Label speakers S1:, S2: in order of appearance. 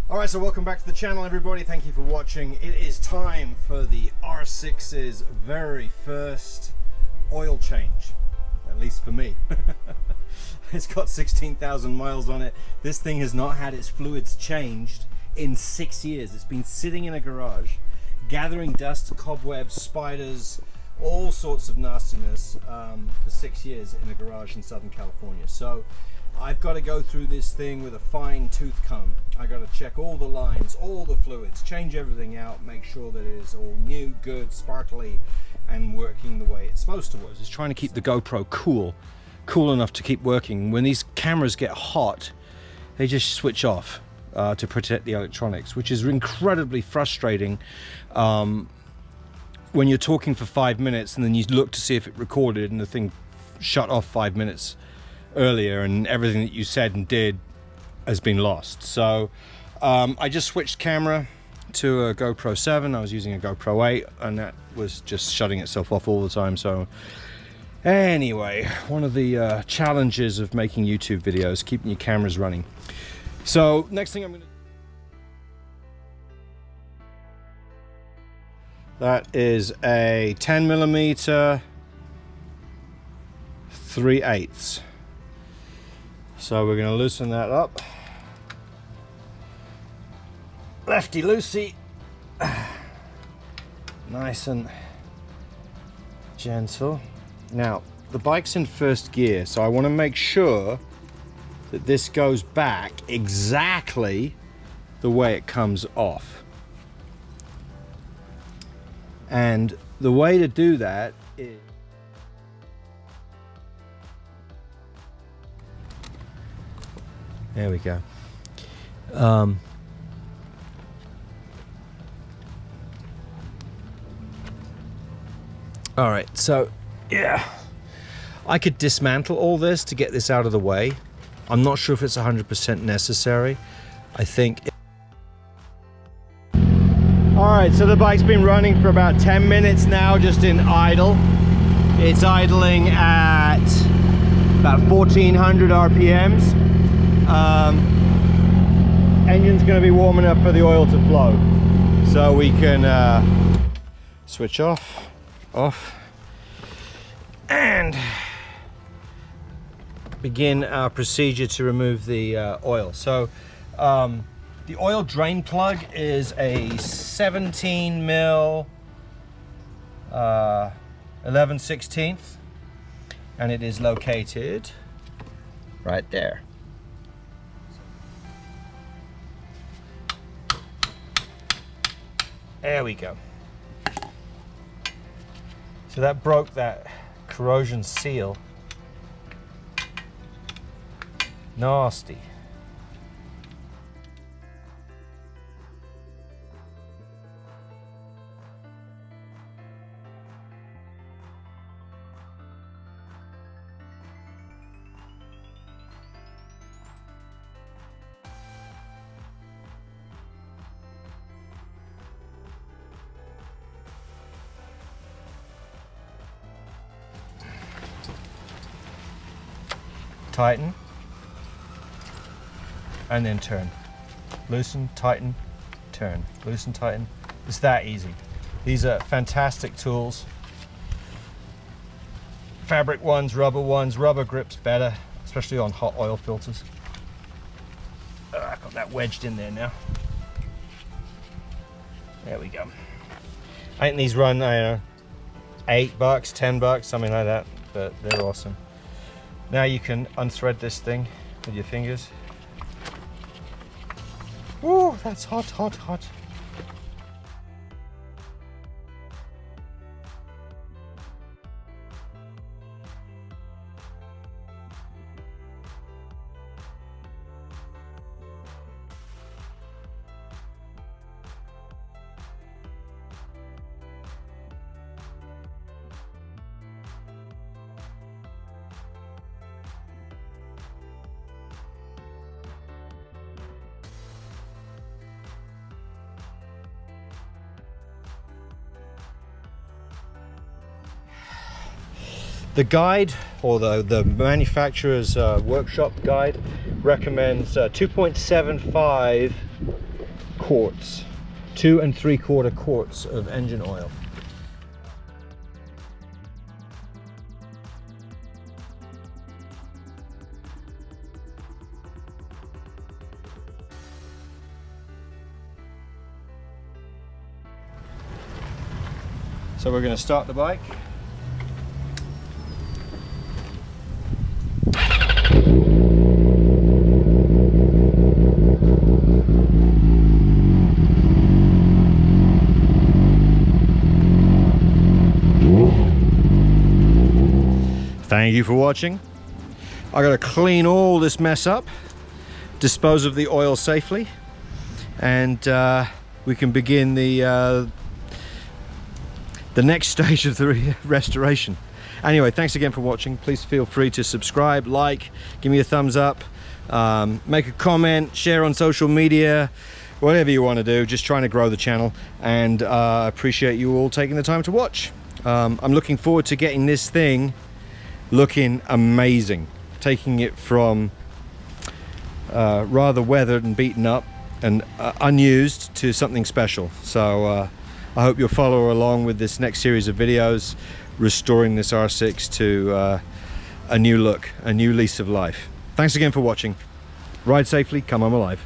S1: Alright, so welcome back to the channel, everybody. Thank you for watching. It is time for the R6's very first oil change, at least for me. It's got 16,000 miles on it. This thing has not had its fluids changed in 6 years. It's been sitting in a garage, gathering dust, cobwebs, spiders, all sorts of nastiness for 6 years in a garage in Southern California. So I've got to go through this thing with a fine tooth comb. I got to check all the lines, all the fluids, change everything out, make sure that it is all new, good, sparkly, and working the way it's supposed to work. It's trying to keep the GoPro cool enough to keep working. When these cameras get hot, they just switch off to protect the electronics, which is incredibly frustrating when you're talking for 5 minutes and then you look to see if it recorded and the thing shut off 5 minutes earlier and everything that you said and did has been lost. So I just switched camera to a GoPro 7. I was using a GoPro 8 and that was just shutting itself off all the time. So anyway, one of the challenges of making YouTube videos, keeping your cameras running. So next thing I'm going to... That is a 10mm 3/8. So we're going to loosen that up. Lefty loosey. Nice and gentle. Now, the bike's in first gear, so I want to make sure that this goes back exactly the way it comes off. And the way to do that is... There we go. All right, so yeah, I could dismantle all this to get this out of the way. I'm not sure if it's 100% necessary. I think... All right, so the bike's been running for about 10 minutes now, just in idle. It's idling at about 1400 RPMs. Engine's going to be warming up for the oil to flow, so we can switch off, and begin our procedure to remove the oil. So the oil drain plug is a 17mm 11/16, and it is located right there. There we go. So that broke that corrosion seal. Nasty. Tighten, and then turn. Loosen, tighten, turn. Loosen, tighten. It's that easy. These are fantastic tools. Fabric ones, rubber grips better, especially on hot oil filters. I've got that wedged in there now. There we go. I think these run, I don't know, $8, $10, something like that, but they're awesome. Now you can unthread this thing with your fingers. Ooh, that's hot, hot, hot. The guide, or the manufacturer's workshop guide, recommends 2.75 quarts, 2 3/4 quarts of engine oil. So we're going to start the bike. Thank you for watching. I got to clean all this mess up, dispose of the oil safely, and we can begin the next stage of the restoration. Anyway, thanks again for watching. Please feel free to subscribe, like, give me a thumbs up, make a comment, share on social media, whatever you want to do. Just trying to grow the channel, and I appreciate you all taking the time to watch. I'm looking forward to getting this thing looking amazing, taking it from rather weathered and beaten up and unused to something special. So I hope you'll follow along with this next series of videos, restoring this R6 to a new look, a new lease of life. Thanks again for watching. Ride safely, come home alive.